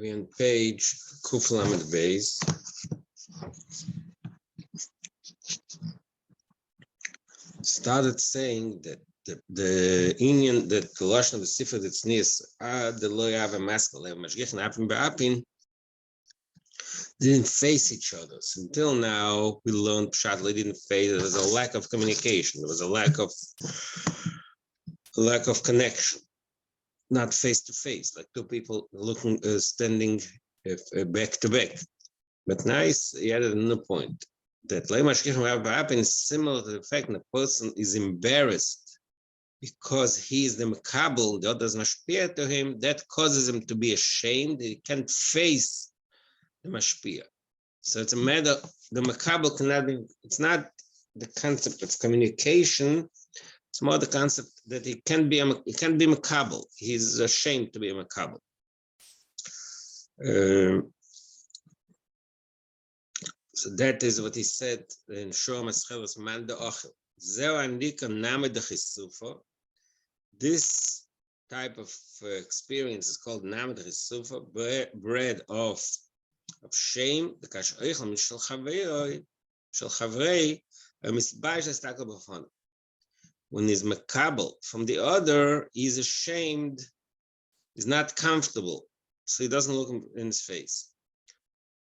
We're on page Kuf Lamed Beis. Started saying that the Indian that the Lashon of the Sifra that's nias the lo have a maskal have mashgich and apin be'apin didn't face each other. So until now, we learned pshat they didn't face. There was a lack of communication. There was a lack of connection, not face to face, like two people looking standing back to back. But nice, he added another point that lo is similar to the fact that a person is embarrassed because he is the makabel, the other is mashpia to him. That causes him to be ashamed. He can't face the mashpia. So it's a matter, the makabel cannot be, it's not the concept of communication, it's more the concept that he can't be makabel. He's ashamed to be a makabel. So that is what he said in Shor Mascheles Man de Ochel. Zeu andika name de chisufa. This type of experience is called name de chisufa, bread of shame. The kash oichel mishal chavrei misbaish estakel b'fon. When he's makabel from the other, he's ashamed. He's not comfortable, so he doesn't look in his face.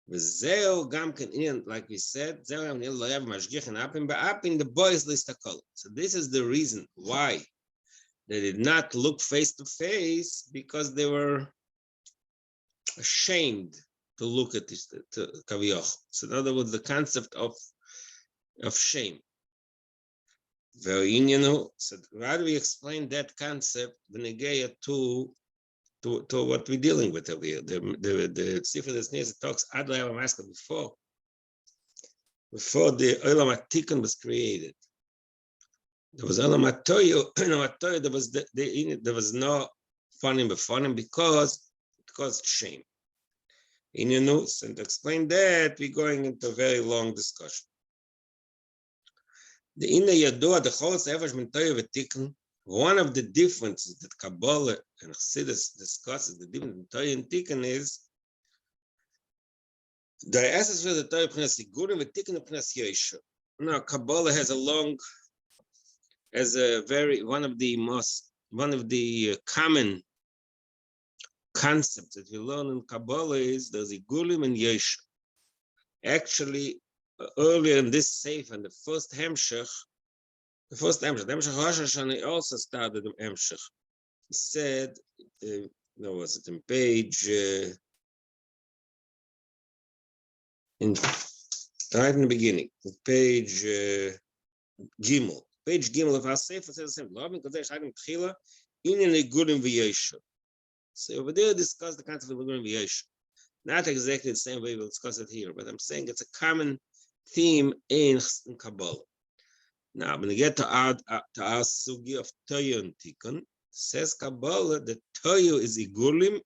Like we said, the boys list a color. So this is the reason why they did not look face to face, because they were ashamed to look at this kaviyach. So in other words, the concept of shame. So how do we explain that concept to what we're dealing with over here? The Sifra that's near talks Adlai Maskal before the Olam HaTikun was created. There was Olam HaToyu, there was no funny before him because it caused shame. In your notes, and to explain that, we're going into a very long discussion. The Inna Yadua, the Cholos Evash Min Toyu v'Tikun. One of the differences that Kabbalah and Chassidus discusses, the difference between Torah and Tikkun, is the essence of the Torah P'nas Sigurim and Tikkun P'nas Yosher. Now, Kabbalah has one of the common concepts that we learn in Kabbalah is there's Igulim and Yosher. Actually, earlier in this Sefer, in the first Hemshech, Rosh Hashanah also started the Hemshech. He said, was it in page, right in the beginning, page Gimel. Page Gimel of our Sefer says the same. So over there, discuss the concept of Igulim v'Yosher. Not exactly the same way we'll discuss it here, but I'm saying it's a common theme in Kabbalah. Now, when we get to our sugi of Toyu and Tikkun, says Kabbalah that Toyu is Igulim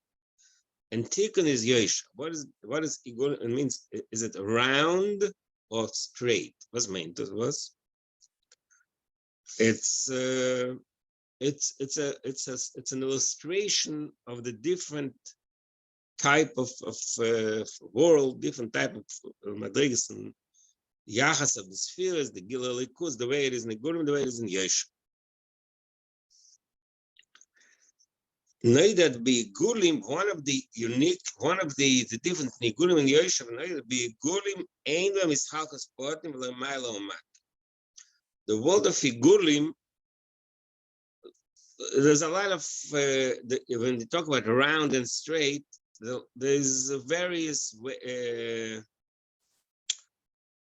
and Tikkun is Yosher. What is Igulim? It means, is it round or straight? What's meant? It's an illustration of the different type of world, different type of madrigas and Yachas of the spheres, the Gilul Likus, the way it is in the Gurim, the way it is in Yosher. Know that be Gulim, one of the different Gulim and Yosher, know that be Gulim, ain't them is Halkas Portim, Lamailo Mat. The world of Gulim, there's a lot of, when you talk about round and straight, there's various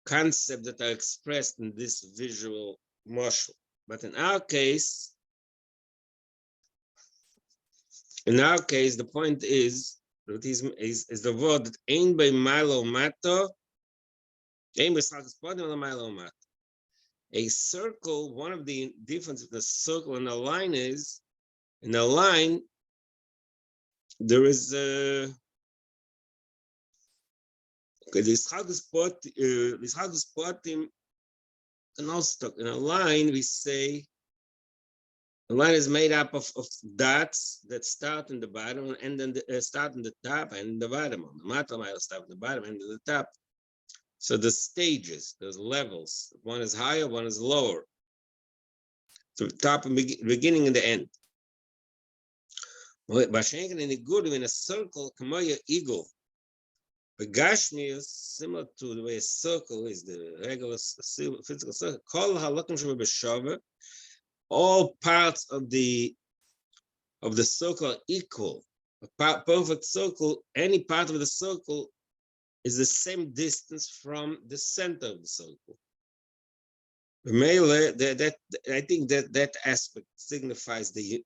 concepts that are expressed in this visual marshal. But in our case, the point is that is the word that ain't by Milo Mato, ain't by Milo Mato. A circle, one of the differences between a circle and a line is, in a line, there is this Hagus Potim, and also in a line we say The line is made up of dots that start in the bottom and end in the, start in the top and the bottom. The mata mile start in the bottom and the top. So the stages, those levels, one is higher, one is lower. So top and beginning and the end. Bashenken in the good in a circle, kamoya eagle. The Gashmi is similar to the way a circle is, the regular physical circle. Kol halakim shebeshava. All parts of the circle are equal. A perfect circle, any part of the circle is the same distance from the center of the circle. That I think that aspect signifies the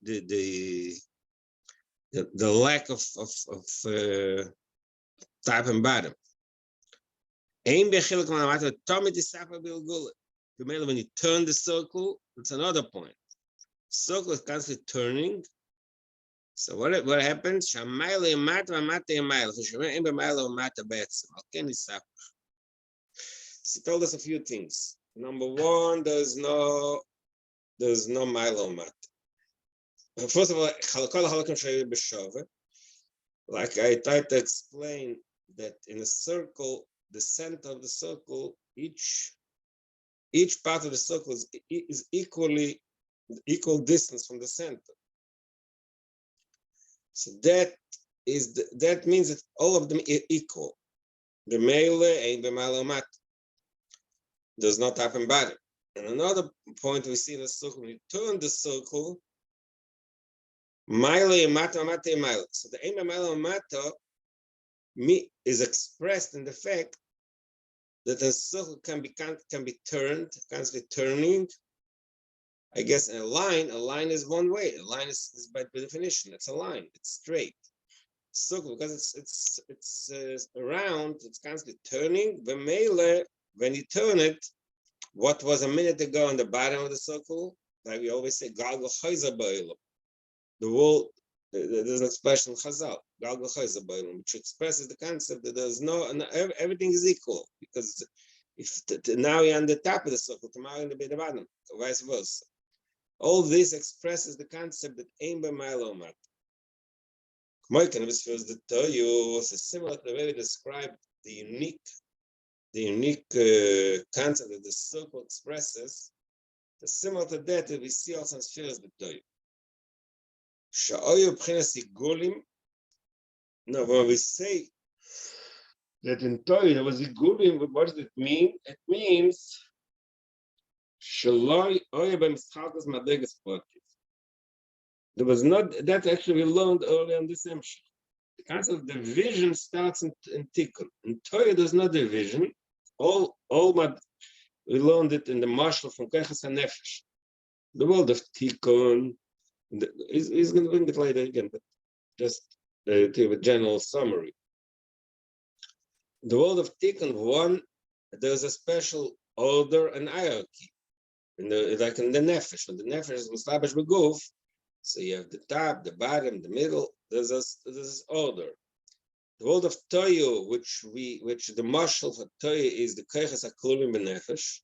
lack of top and bottom. When you turn the circle, it's another point. Circle is constantly turning. So what happens? She told us a few things. Number one, there's no milo mat. First of all, like I tried to explain that in a circle, the center of the circle, each part of the circle is equal distance from the center. So that means that all of them are equal. The mele and the malamat does not happen bottom. And another point we see in the circle, when you turn the circle, mile and mata, mata and mile. So the aim of mile and mata is expressed in the fact that a circle can be turned, constantly turning. I guess a line is one way. A line is by definition, it's a line. It's straight. Circle, because it's around, it's constantly turning. The mele, when you turn it, what was a minute ago on the bottom of the circle, like we always say, galgal chayza ba'olam. The wall, there's an expression chazal, galgal chayza ba'olam, which expresses the concept that there's everything is equal, because if now you're on the top of the circle, tomorrow you're on the bottom, or vice versa. All this expresses the concept that aim b'milo mat. Moikan refers to Toyu, similar to the way we described the unique concept that the circle expresses. Similar to that we see also in spheres the Toyu. Sha'oyu b'chinas igulim. Now, when we say that in Toyu there was igulim, what does it mean? It means Shaloi oyu b'mischakas madregas pratis. There was not, that actually we learned early on this emshich. The concept of division starts in Tikkun. In Torah, there's no division. We learned it in the Marshal from Keches HaNefesh. The world of Tikkun, he's going to bring it later again, but just to give a general summary. The world of Tikkun, there's a special order and hierarchy. Like in the Nefesh, when the Nefesh is Mustabash Beguf, so you have the top, the bottom, the middle. There's this order. The world of Toyu, which the marshal for Toyu is the Keches HaKlulim B'Nefesh.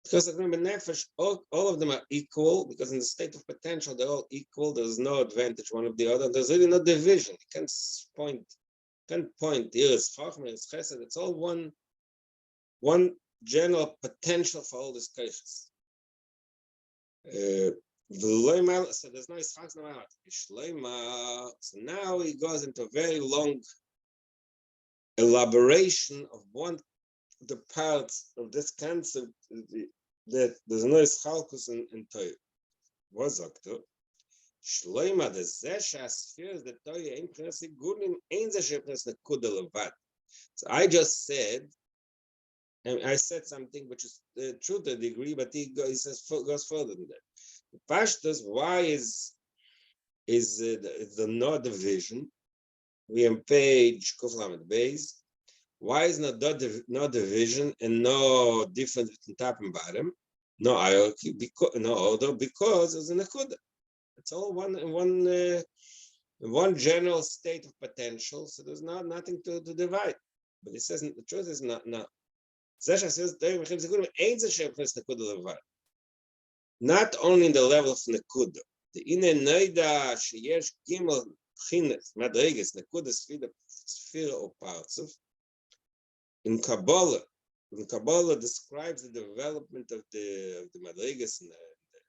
Because B'Nefesh, all of them are equal, because in the state of potential, they're all equal. There's no advantage one of the other. There's really no division. You can't point here is Chachma, it's Chesed. It's all one general potential for all these Keches. So there's no Yitzchak, no Marat. So now he goes into a very long elaboration of one of the parts of this concept that there's no Yitzchakus in Torah. What's up to? Shleima, the Zesha spheres the Torah in Prince Gulim, ain't the Shepnes the Kudelevat. So I just said, and I said something which is true to a degree, but he goes further than that. Pashtas, why is the no division? We on page Kuflamet Beis. Why is no division and no difference between top and bottom? No hierarchy, no order, because it's an akuda. It's all one general state of potential. So there's nothing to divide. But it says the truth is not. Zesha says not only in the level of Nekuda, the inner noida sheyesh gimel chines madriges nekudas sphere or parts of in Kabbalah. When Kabbalah describes the development of the madriges in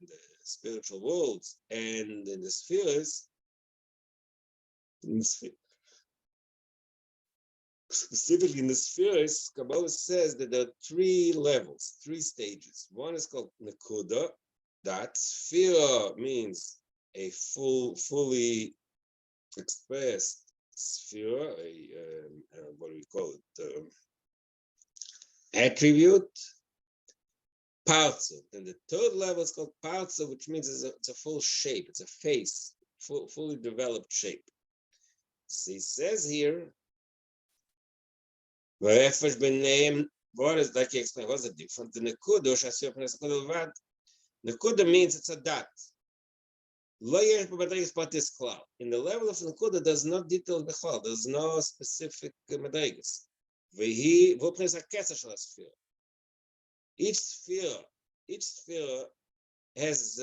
the spiritual worlds and in the spheres, specifically in the spheres, Kabbalah says that there are 3 levels, 3 stages. One is called Nekuda. That sphere means a fully expressed sphere, what do we call it? Attribute. Parts of. And the 3rd level is called parts of, which means it's a full shape, it's a face, fully developed shape. So he says here, what is, like he explained, what's the difference? The Nekuda, Nekuda means it's a dot. In the level of Nekuda, there's no detail bechol, there's no specific madrigas. Each sphere has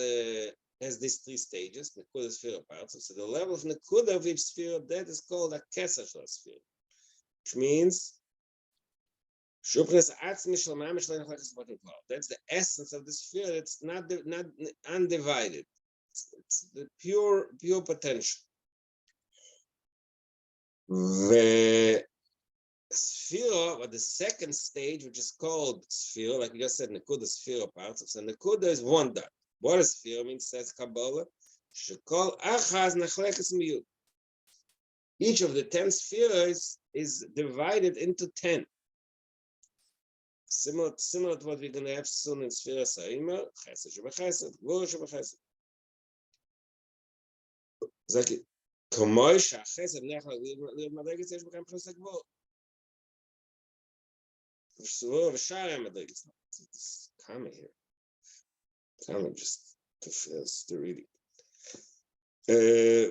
these 3 stages, Nekuda, sphere, parts. So the level of Nekuda of each sphere, that is called a kesser sphere, which means that's the essence of the sphere. It's not undivided. It's the pure potential. The sphere, or the 2nd stage, which is called sphere, like we just said, Nekuda, sphere, parts. So Nekuda is 1 dot. What is sphere means, says Kabbalah? Each of the 10 spheres is divided into 10. Similar to what we're going to have soon in Sphere Sa'ima, Chesed Shebechesed, Gvura Shebechesed. Exactly. Kamoi Shachesed Nechal Madrigas Yesh B'Kam Pnus HaGvura. V'Shvur V'Shar Madrigas. It's coming here. Coming just to read it.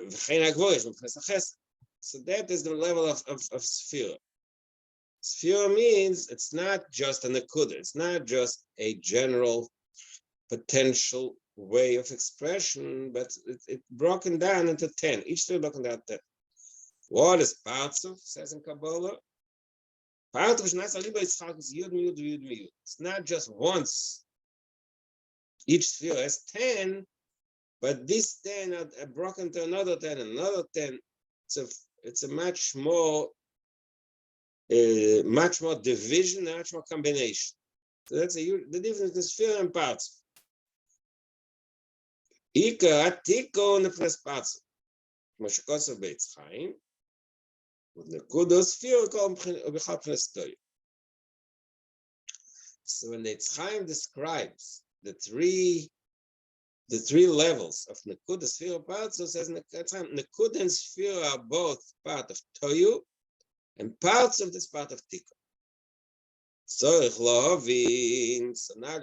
V'Chein HaGvura Yesh B'Kam Chesed. So that is the level of sphere. Sphere means it's not just a nekuda, it's not just a general potential way of expression, but it's broken down into 10. Each sphere broken down 10. What is parts of, says in Kabbalah? Part of is yud. It's not just once. Each sphere has 10, but these 10 are broken to another 10 and another 10. It's a much more division, much more combination. So that's the difference between sphere and parts. Ika atiko nefres parts. Moshkoso beitz chaim. Nekudo sphere kol b'chal pnes toy. So when the Eitz Chaim describes the three levels of Nekuda, sphere, parts, so says Nekuda and sphere are both part of Toyu and parts of this part of Tika. So now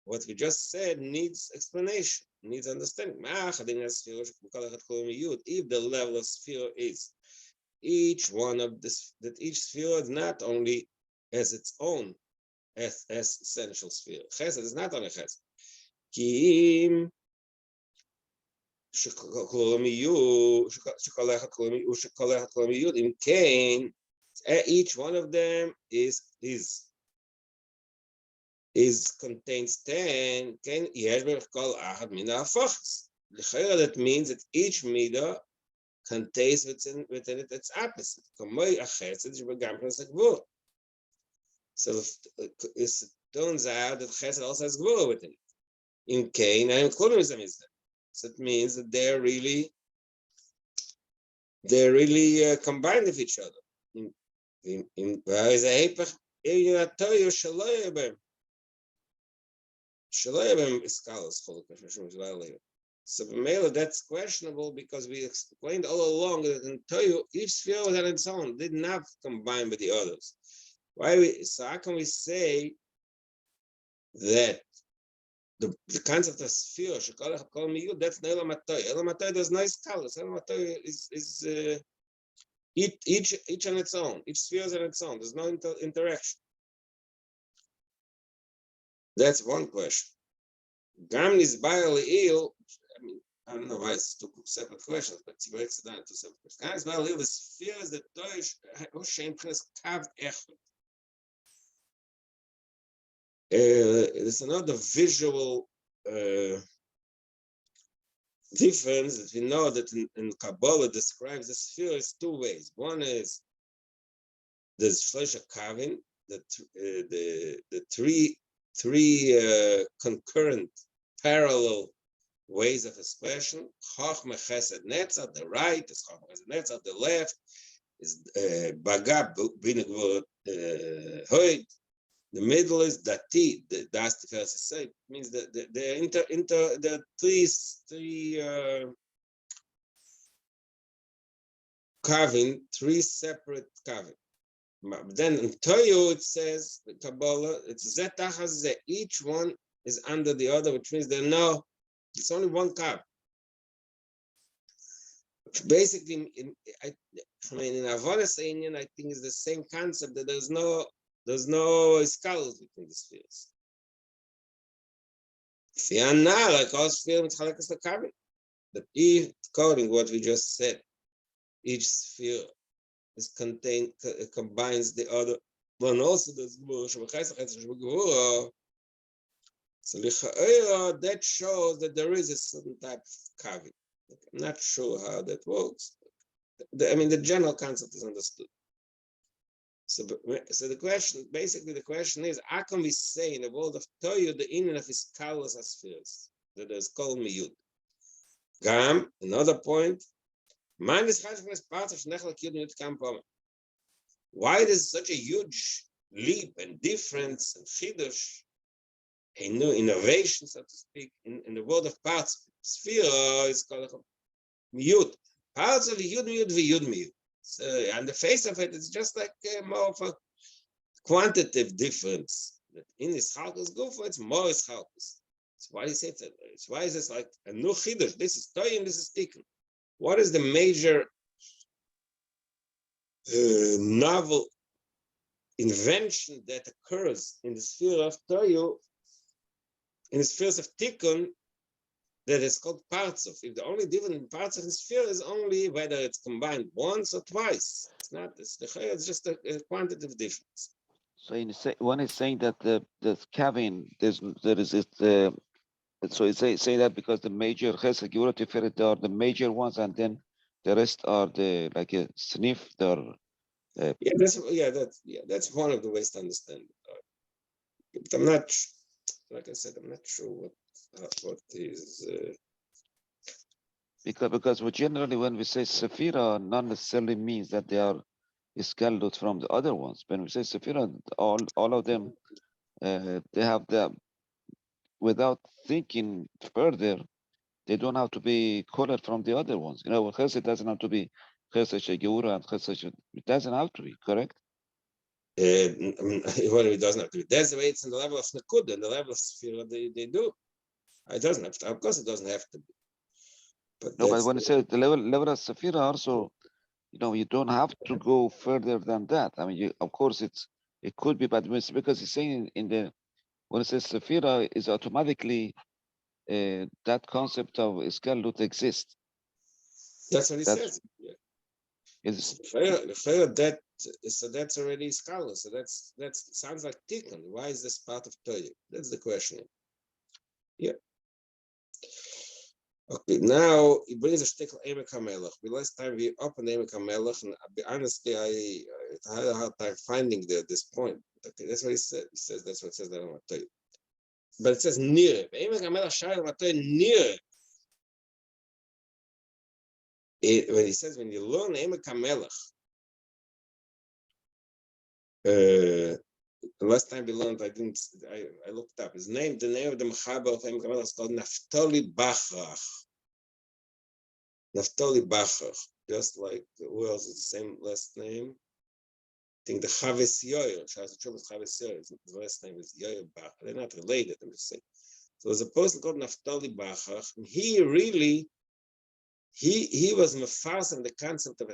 what we just said needs explanation, needs understanding. If the level of sphere is each one of this, that each sphere is not only as its own as essential sphere. Chesed is not only Chesed. Kim each one of them contains 10. That means that each midah contains within it its opposite. So it turns out that Chesed also has Gvura within it. In Cain, and Chulumism is there. So it means that they're really combined with each other. So that's questionable because we explained all along that in Toyu, each sphere was on its own, did not combine with the others. So how can we say that the concept of sphere, that's the Elam HaToy. Elam HaToy, there's no scholars. Elam HaToy is each on its own. Each sphere is on its own. There's no interaction. That's one question. Gam Nizbayah Le'il, I don't know why it's two separate questions, but she breaks it down into separate questions. Well, here the sphere is the Deutsch, Kav Echad. There's another visual difference that we know that in Kabbalah describes the sphere is two ways. One is there's Shloisha Kavin, the three concurrent parallel ways of expression. Chochma Chesed Netz at the right, is Chochma Chesed Netz at the left, is Baga Bina Gvurot Hoid. The middle is Dati, Das Tiferet Yisrael, means that the three kavin, three separate kavin. Then in Toyo it says the Kabbalah, it's Zetachaz, each one is under the other, which means it's only one kav. Basically, in Avodas Einyan, I think it's the same concept that there's no skulls between the spheres. Like all spheres, the kavin. That if, according to what we just said, each sphere is combines the other one. Also, there's so that shows that there is a certain type of kavin. I'm not sure how that works. The general concept is understood. So the question is, how can we say in the world of Toyo the inyan of his colors as spheres that is called miyud? Gam, another point. Why there's such a huge leap and difference and chidush, a new innovation, so to speak, in the world of parts? Sphere is called miyud. Parts of yud miyud. So on the face of it, it's just like more of a quantitative difference. That in his halkus gufa, it's more his halkus. That's why he said that. It's why is this like a new chidush? This is toy and this is tikkun. What is the major novel invention that occurs in the sphere of Toyo, in the spheres of Tikkun, that is called parts of? If the only difference in parts of the sphere is only whether it's combined once or twice. It's just a quantitative difference. So one is saying that the kavin so it's say that because the major chesed gevurah tiferet are the major ones, and then the rest are the like a sniff. That's one of the ways to understand it. But I'm not, like I said, I'm not sure what is. Because generally when we say sephira, not necessarily means that they are scalded from the other ones. When we say sephira, all of them they have the, without thinking further, they don't have to be colored from the other ones. Chesed doesn't have to be chesed gevurah and chesed. It doesn't have to be, correct? It doesn't have to be. That's the way it's in the level of Nakud, and the level of Sphira they do. It doesn't have to. Of course, it doesn't have to be. But when you say the level of Sphira also, you don't have to go further than that. Of course, it could be, but because he's saying when it says Sphira, is automatically that concept of Iskallut exists. That's what he says. Yeah. So that's already scholar. So that sounds like Tikkun. Why is this part of Torah? That's the question. Yeah. Okay, now he brings a shtickle Emek HaMelech. Last time we opened Emek HaMelech, and honestly, I had a hard time finding this point. Okay, that's what he said. He says that's what it says there on Torah. But it says near. Emek HaMelech Shai Torah near. When he says when you learn Emek HaMelech, the last time we learned, I looked up his name. The name of the Mechaber of Emek HaMelech is called Naftali Bachrach. Naftali Bachrach, just like who else is the same last name? I think the Chaves Yoyer, Shas Chuvas Chaves Yoyer, his last name is Yoyer Bach. They're not related, I'm just saying. So there's a person called Naftali Bachrach, and he really, he was mefarsem the concept of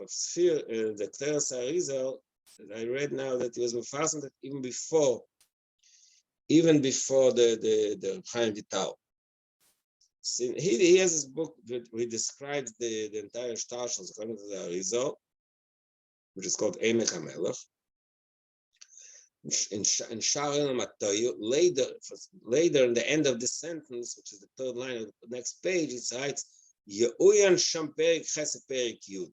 sphere, the Teres Arizal. I read now that he was mefarsem that even before the Chaim Vital. So he has this book where he describes the entire Shtarshel according to the Arizal, which is called Emek HaMelech. In Shiur later in the end of this sentence, which is the third line of the next page, it writes, Ye'uyan Sham Perik Chesed Perik Yud.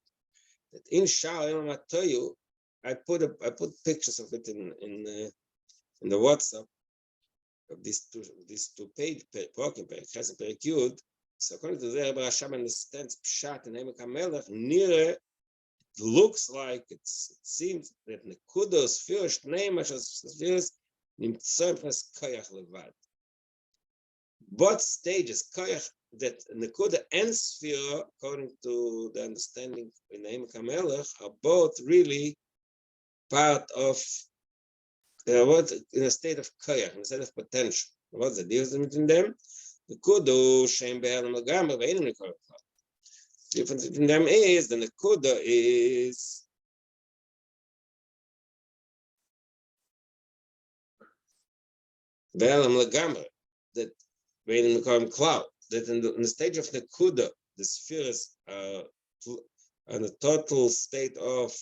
That in Shiur I put pictures of it in the WhatsApp of these two page Perik Chesed Perik Yud. So according to the Rebbe Rashab understands Pshat and Emek HaMelech, Nire looks like it seems that Nekudos first name as spheres nimtzoyfas koyach levad. Both stages koyach that Nekuda and sphere, according to the understanding in Emek HaMelech, are both really part of what in a state of koyach, in a state of potential. What's the difference between them? Nekudo shem be'elam legamar ve'enim nikoyach. The difference between them is the Nekuda is Ve'elam legamar, that when in the cloud, that in the stage of Nekuda, the spheres are in a total state of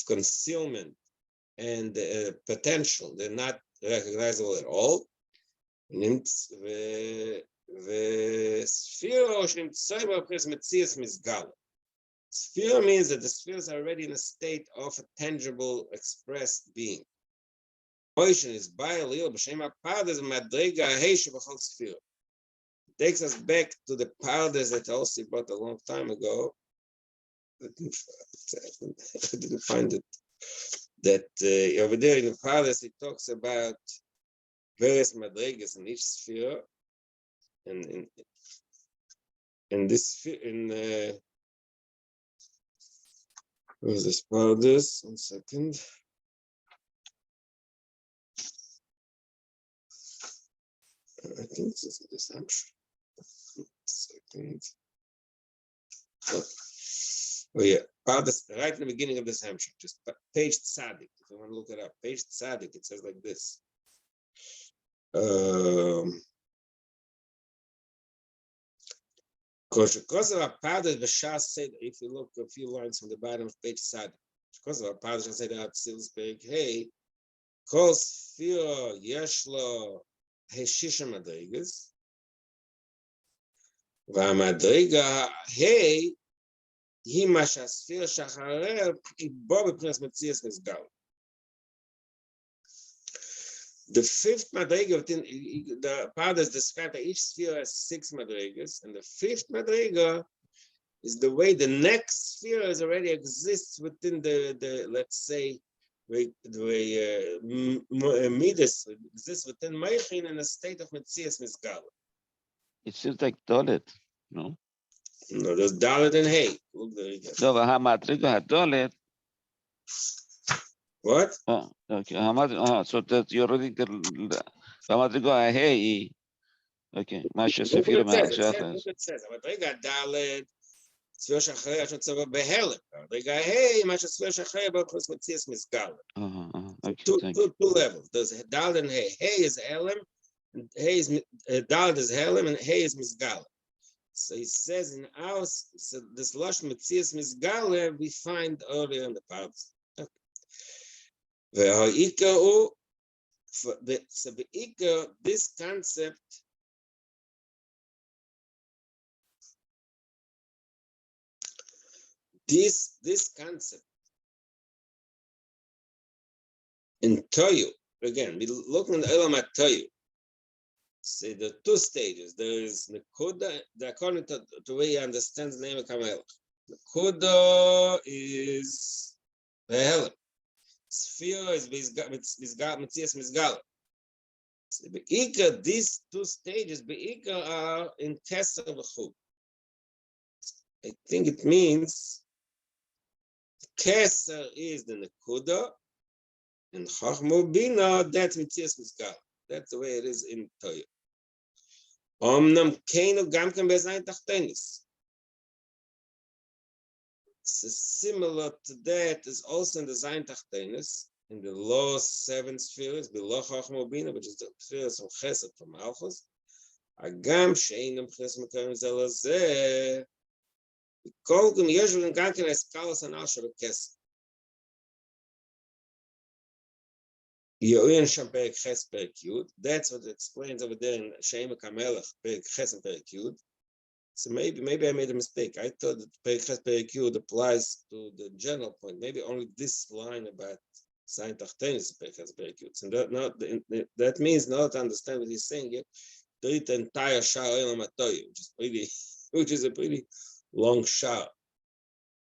concealment and potential. They're not recognizable at all. Sphere means that the spheres are already in a state of a tangible, expressed being. Is takes us back to the pardes that also bought a long time ago. I didn't find it. That over there in the pardes it talks about various madrigas in each sphere, and in this sphere, where's this pardes? 1 second. I think this is the assumption. 1 second. Oh yeah, right in the beginning of the assumption, just page Tzadik. If you want to look it up, page Tzadik, it says like this. If you look a few lines from the bottom of page Tzadik, because of a pardas said that Sil's big, hey, calls fear Yeshlo Heshisha Madrigas. Vamadriga, hey, he mashasfir shacharer, Bob Prince Metzias Misgal. The fifth madriga within the pardas described that each sphere has 6 madrigas, and the fifth madriga is the way the next sphere is already exists within the let's say the way Midas exists within Meichin in a state of Metzias Misgal. It seems like Dalet, no? No, there's Dalet and Hay. No, but Hamadriga had Dalet. What? Oh, okay. So that you're reading the Hamadriga Hay. Okay. Masha Sefira Look it says. Hamadriga Dalet. Sphere Shachar Ashon Tzava Behelem. Hamadriga Hay. Masha Sphere Shachar about Metzias Misgal. Okay. Two levels. There's Dalet and Hay. Hay is Elem. Hay is Dalet is Helem, and Hay is Misgal. So he says in ours, so this Losh Metzias Misgale we find earlier in the parts. So this concept this concept in Toyu, again, we're looking at the Elam at Toyu. See, there are 2 stages. There is Nekuda, according to the way he understands the name of Kamelech. Nekuda is Behelem. Sphere is Metzias Misgal. These 2 stages, Be'ikar, are in Keser V'chub. I think it means Keser is the Nekuda, and Chachmo Bina, that's Metzias Misgal. That's the way it is in Toyu. Omnam Keinu Gamken Bezayin Tachtenis. Similar to that is also in the Zayin Tachtenis, in the lower 7 spheres, below Chachmo Bina, which is the spheres from Chesed, from Malchus. הגם שאינם מבחינת מקרים זה לזה, כל גם יש גם כן הסקלוס הנ"ל שבכסף. יועין שם פרק חס פרק י', that's what it explains over there in Shemek HaMelech, פרק חס and פרק י'. So maybe I made a mistake. I thought that פרק חס פרק י' applies to the general point. Maybe only this line about sign tachtein is פרק חס פרק י'. So that means not to understand what he's saying yet. To read the entire Shah Olam HaToyu, which is a pretty long Shah.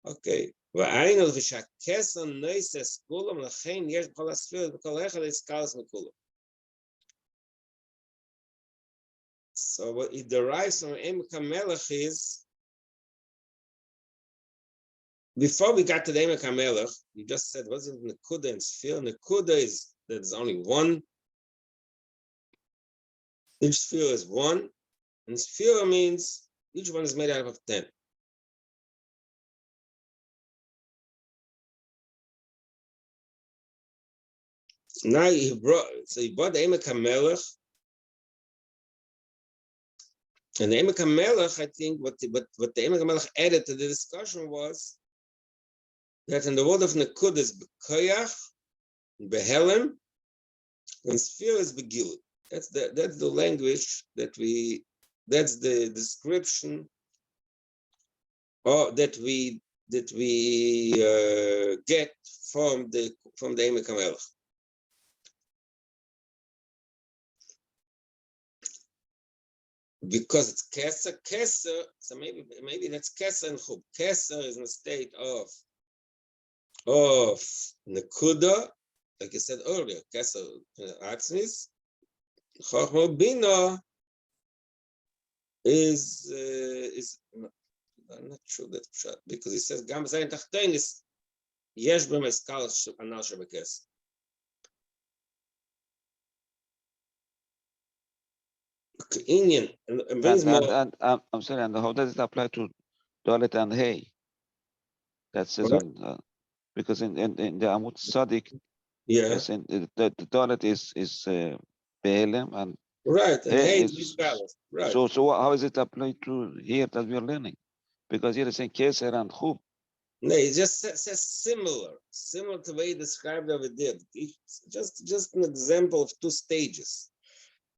Okay. והיינו ושהכסר נויסס כולם, לכן יש בכל הספירות, בכל אחד הסקלוס מכולם. So what it derives from Emek HaMelech is, before we got to the Emek HaMelech, you just said, what's it Nekuda and Sphere? Nekuda is that there's only one. Each sphere is one. And Sphere means each one is made out of 10. Now he brought the Emek HaMelech, and the Emek HaMelech, I think what the Emek HaMelech added to the discussion was that in the word of Nekud is B'koyach, Behelem, and Sphere is Begil. That's the language that's the description or that we get from the Emek HaMelech. Because it's Keser, so maybe that's Keser and Chub. Keser is in a state of Nekuda, like you said earlier, Keser Atzmis. Chochma Bina is I'm not sure that's shot because he says Gam Zayin Tachtein is Yesh B'm Eskal Anal Shebekes. Indian and brings more. I'm sorry, and how does it apply to Dalet and Hay? That says on because in the Amud Sadik, yes, in the Dalet is Behelem and right, and Hay is balance. Right. So how is it applied to here that we are learning? Because here it's saying Keser and Chub. No, it just says similar to the way he described over there. Just an example of two stages.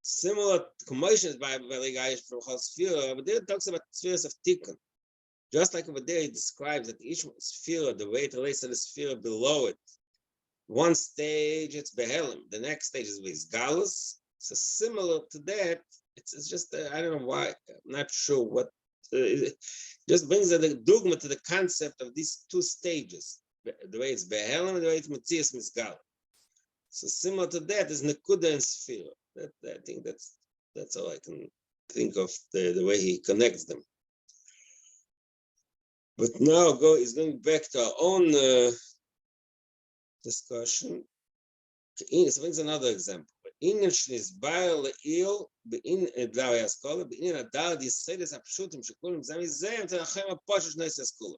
Similar commotions by the guys from Sphere, but there it talks about spheres of Tikkun. Just like over there, he describes that each sphere, the way it relates to the sphere below it. One stage, it's Behelem. The next stage is Galus. So similar to that, it's just, I don't know why, I'm not sure what, it just brings the dogma to the concept of these two stages. The way it's Behelem and the way it's Metzias Misgal. So similar to that is Nekuda and Sphere. I think that's all I can think of the way he connects them. But now he's going back to our own discussion. So brings another example. In Shnisbayer Le'il, in Dlawi Askola, in Adar Yisedes Apshutim Shekulim Zamizem Tenachem Aposhish Neis Askola.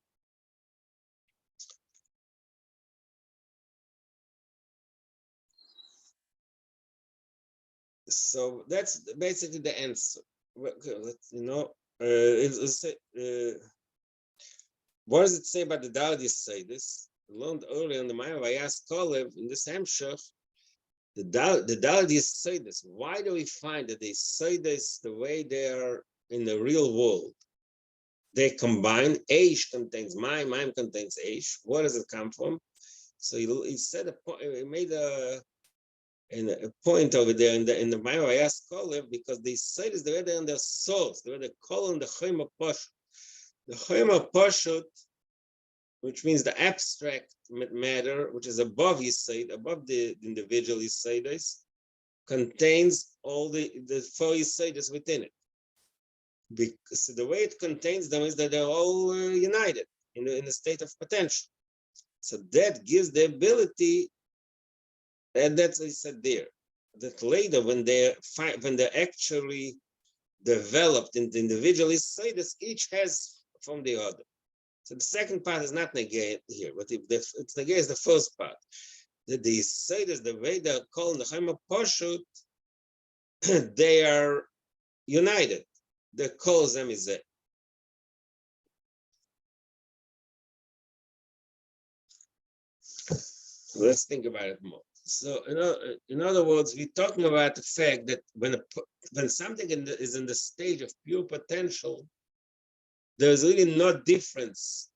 So that's basically the answer. What does it say about the Dal Yisedes? Learned earlier in the Maya Vayas Kolev in this Hemshach. The Dal Yisedes. Why do we find that they say this the way they are in the real world? They combine. Aish contains Maim contains Aish. Where does it come from? So he said he made a point over there in the Maya Vayas Kolev because they say this the way they're in their souls, the way they call in the Chayma Pashut. The Chayma Pashut, which means the abstract matter, which is above Yisayid, above the individual Yisaydis, contains all the four Yisaydis within it. Because the way it contains them is that they're all united in a state of potential. So that gives the ability, and that's what he said there, that later when they're actually developed into individual Yisaydis, each has from the other. So the second part is not negated here, but it's negated the first part. That the Yisaydis, the way they're called the Chayma Pashut, they are united. The kol zeh mizeh. Let's think about it more. So, in other words, we're talking about the fact that when something is in the stage of pure potential, there's really no difference.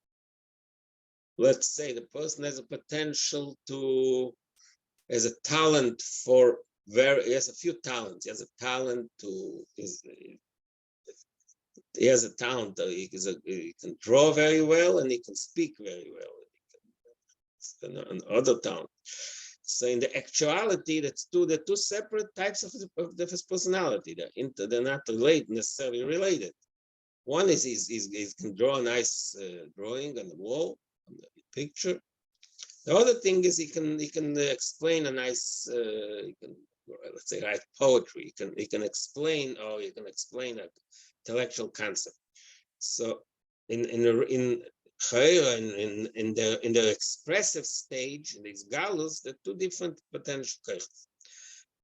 Let's say the person has a potential has a talent for he has a few talents. He has a talent he has a talent. He can draw very well and he can speak very well. Another talent. So in the actuality, they're two separate types of his personality. They're not necessarily related. One is he can draw a nice drawing on the wall, on the picture. The other thing is he can explain a nice let's say write poetry. He can explain an intellectual concept. So in their expressive stage, in these galus, they're two different potential koiches.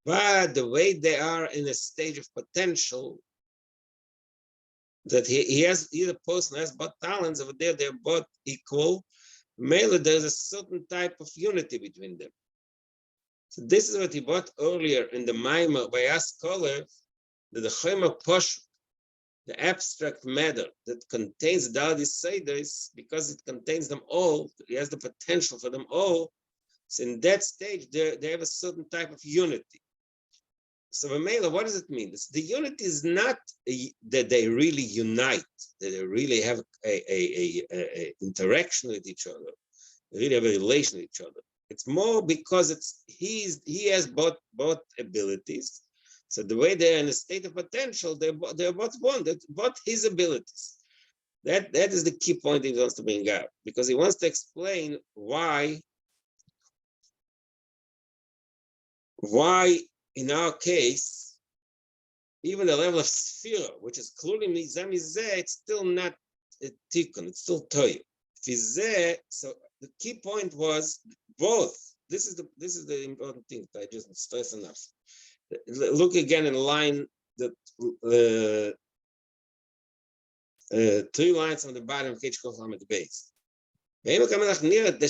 But the way they are in a stage of potential, that either person has both talents, over there they're both equal. Mainly there's a certain type of unity between them. So this is what he brought earlier in the Maimer by our scholar, that the Chomer Posh, the abstract matter that contains Dal Yisaides, because it contains them all, it has the potential for them all. So in that stage, they have a certain type of unity. So Vamela, what does it mean? The unity is not that they really unite, that they really have a interaction with each other, they really have a relation with each other. It's more because he has both abilities. So the way they're in a state of potential, they're both one, both his abilities. That is the key point he wants to bring out, because he wants to explain why in our case, even the level of sphere, which is clearly mizeh, it's still not a tikkun, it's still toy. So the key point was both. This is the important thing that I just stress enough. Look again in line that 3 lines on the bottom of Kich Kocham at the base. The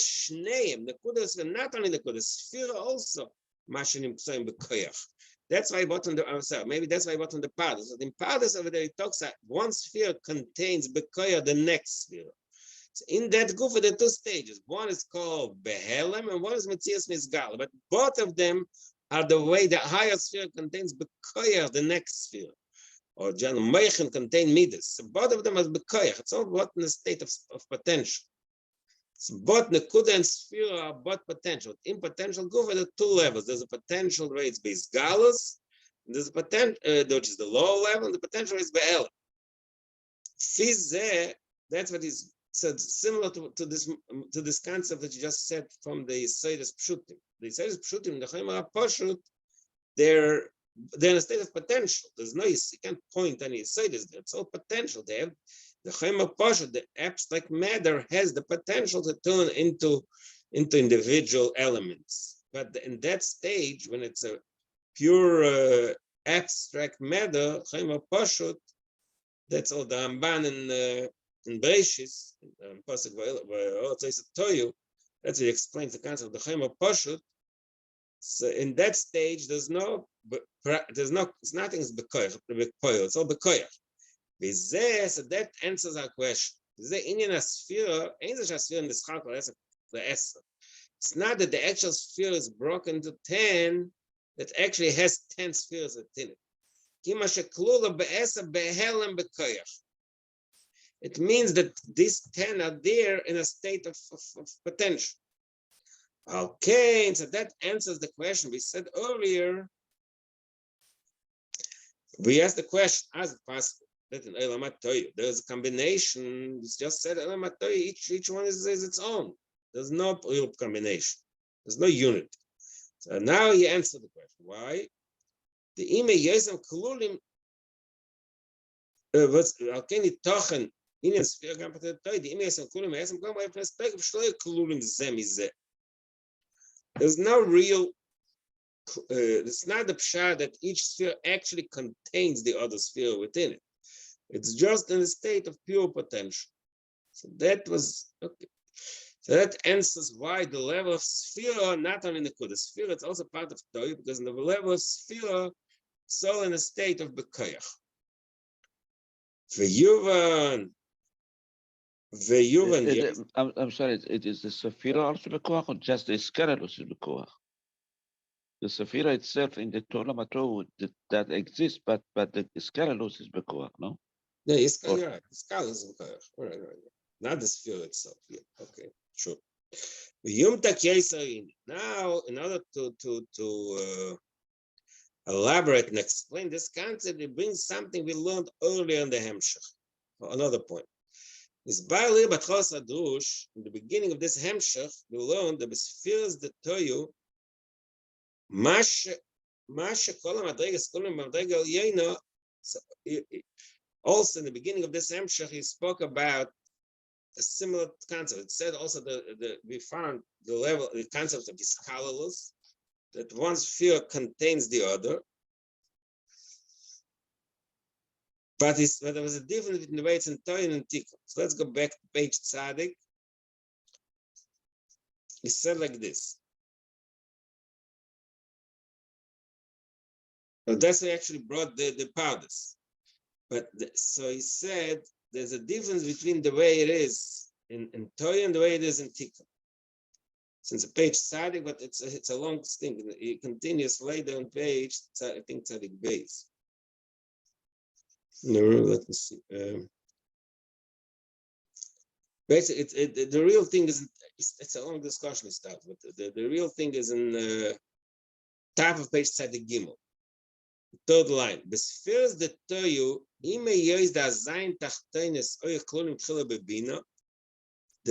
Shneim, the Kudas, not only the Kudas, sphere also. That's why I bought on the maybe that's why I bought on the Pardes. So in Pardes over there, it talks that one sphere contains Bekoya, the next sphere. So in that Gufa, there are 2 stages. One is called Behelem and one is Metzias Mizgal. But both of them are the way the higher sphere contains Bekoya, the next sphere. Or Jan Meichen contain Midas. So both of them are Bekoya. It's all both in a state of potential. So both Nekuda and Sphere are both potential. In potential Gufa, there are 2 levels. There's a potential where it's based Galus, there's a potential which is the lower level, and the potential is Be'el. Fizeh, that's what is said, similar to this concept that you just said from the Yisaidus Pshutim. The Yisaidus Pshutim, the Chomer Poshut, they're in a state of potential. There's no, you can't point any Yisaidus there. It's all potential. They have the Chomer Poshut, the abstract matter, has the potential to turn into individual elements. But in that stage, when it's a pure abstract matter, Chomer Poshut, that's all the Ramban in Beishis, Pasuk Toyu, that's what he explains the concept of the Chomer Poshut. So in that stage, it's nothing is bekoyach, it's all bekoyach. So that answers our question. It's not that the actual sphere is broken to 10, that actually has 10 spheres within it. It means that these 10 are there in a state of potential. Okay, so that answers the question. We said earlier, we asked the question, as it possible, that in Elam HaToyu, there's a combination. We just said Elam HaToyu, each one is its own. There's no real combination. There's no unity. So now you answer the question. Why? The ime yesem klulim alkeni tochen in sphere gampatet toy. The ime yesem klulim yesem gam by perspective shloy klulim zemize. There's no real it's not the pshat that each sphere actually contains the other sphere within it. It's just in a state of pure potential. So that was okay. So that answers why the level of sphere, not only in the sphere, it's also part of Torah, because in the level of sphere, it's all in a state of bekoyach. V'yuvan, yes. I'm sorry, it is the Sephira also Bekoach or just the Iskarelus is Bekoach? The Sephira itself in the Torah Mato that exists, but the Iskarelus is Bekoach, no? No, Iskal, you're right. Iskal is bekoyach. All right. Not the sphere itself. Yeah. Okay. Sure. Now, in order to elaborate and explain this concept, it brings something we learned earlier in the Hemshech. Another point. Is in the beginning of this Hemshech, we learned the spheres that tell you also in the beginning of this Hemshech, he spoke about a similar concept. It said also we found the level, the concept of iskalolus, that one sphere contains the other, but there was a difference between the way it's in Torah and Tikkun. So let's go back to page Tzadik. He said like this. Well, that's why he actually brought the powders. But so he said there's a difference between the way it is in Torah and the way it is in Tikkun. Since a page Tzadik, but it's a long thing. It continues later on page, I think Tzadik base. No, let me see. Basically, the real thing is, it's a long discussion stuff, but the real thing is in top of page Tzadik Gimel. Third line. The spheres that tell you, the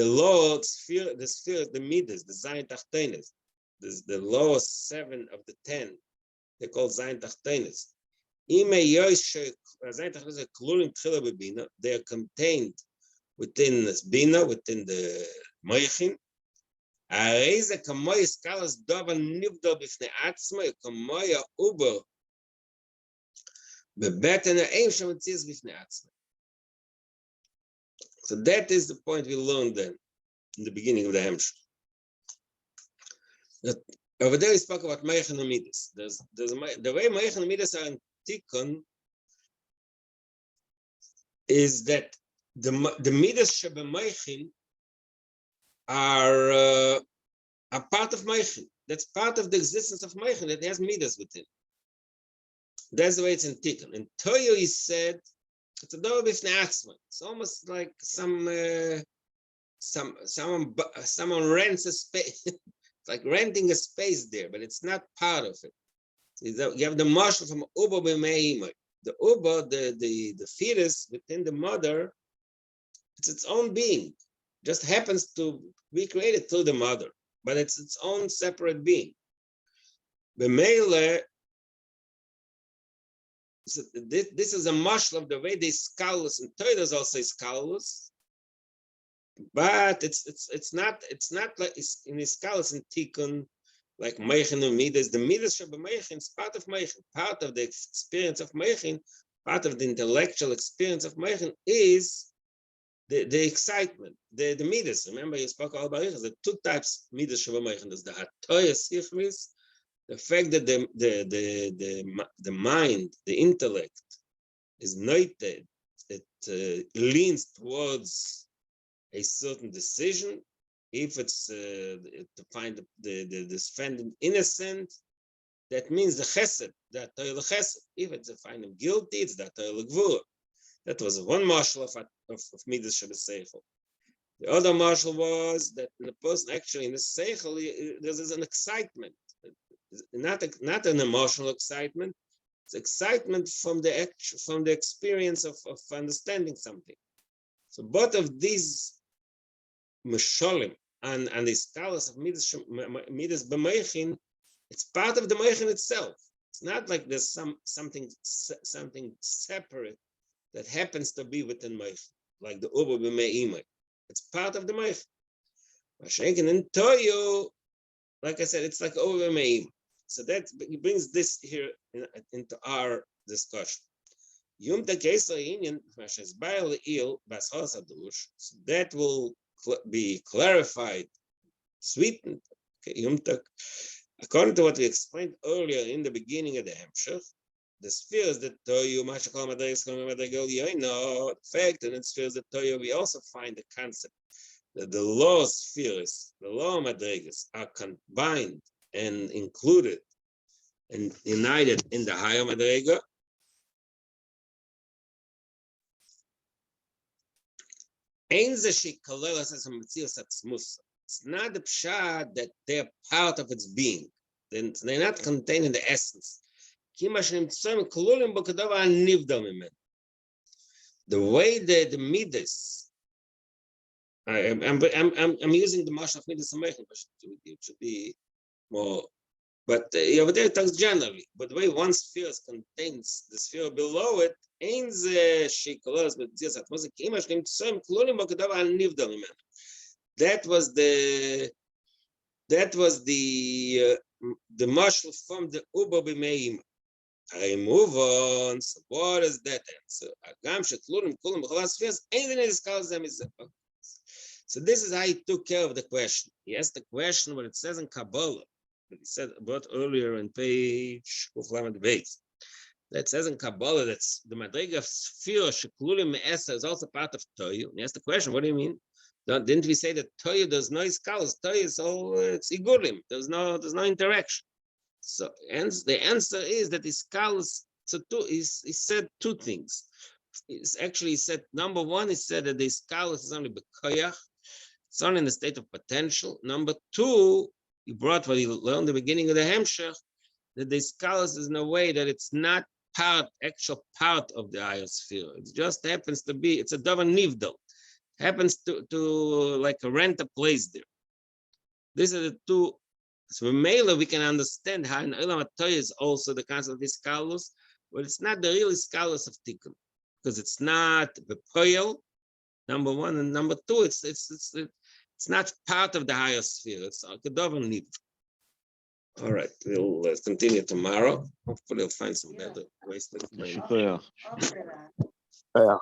lower sphere, the midas, the zayin tachtenes, the lower 7 of the 10, they're called zayin tachtenes. They are contained within the bina, within the moichin. So that is the point we learned then in the beginning of the Hemshech. Over there we spoke about Moichin and Midas. The way Moichin and Midas are in Tikkun is that the Midas Sheba Moichin are part of Moichin. That's part of the existence of Moichin that has Midas within. That's the way it's in Tikkun. In Torah, he said, it's a door b'fnei atzma. It's almost like someone rents a space. It's like renting a space there, but it's not part of it. You have the marshal from Uber b'meimai. The Uber, the fetus within the mother, it's its own being. Just happens to be created through the mother, but it's its own separate being. B'meile. So this is a marshal of the way they scholars, and Torah is also scholars, but it's not like it's in scholars in Tikkun like Moichin and Midas. The Midas Sheba Moichin is part of Moichin, part of the experience of Moichin, part of the intellectual experience of Moichin is the excitement, the Midas. Remember, you spoke all about it. There's two types Midas Sheba Moichin. There's the Hatoya Sifris. The fact that the mind, the intellect, is noted, it leans towards a certain decision. If it's to find the defendant innocent, that means the chesed, that the chesed. If it's to find him guilty, it's that gvura. That was one marshal of midas shebeseichel. The other marshal was that the person actually in the seichel, there's an excitement. Not an emotional excitement, it's excitement from the experience of understanding something. So both of these mesholim and the scholars of midas b'meichin, it's part of the meichin itself. It's not like there's something separate that happens to be within meichin, like the uber b'meimai. It's part of the meichin. In Toyo, like I said, it's like over b'meimai. So that he brings this here into our discussion. So that will be clarified, sweetened. Okay, according to what we explained earlier in the beginning of the Hemshech, the spheres that Toyu, the fact that in spheres that Toyu, we also find the concept that the lower spheres, the lower madrigas, are combined and included and united in the higher madriga. It's not the pshat that they're part of its being. They're not contained in the essence. The way that the midas, I'm using the mashal of midas, it should be more, but over there it talks generally. But the way one sphere contains the sphere below it, that was the mashal from the uber b'meim. I move on. So what is that answer? So this is how he took care of the question. He asked the question what it says in Kabbalah, that he said about earlier on page base. That says in Kabbalah that's the madriga of sphere sheklulim me'esa is also part of Toyu. He asked the question, what do you mean? Didn't we say that Toyu does no iskalos? Toyu is all it's igulim. There's no interaction. So the answer is that iskalos. So he said two things. He said number one, he said that the iskalos is only bekoyach. It's only in the state of potential. Number two, he brought what he learned in the beginning of the Hemshech, that the iskalos is in a way that it's not actual part of the iosphere. It just happens to be, it's a davar nivdal. Happens to like rent a place there. These are the two. So Mela, we can understand how in Olam HaTorah is also the concept of iskalos, but it's not the real iskalos of tikkun, because it's not the poil, number one, and number two, it's not part of the higher sphere. It's a davar nivdal. All right, we'll continue tomorrow. Hopefully, we'll find some better ways to explain. Yeah.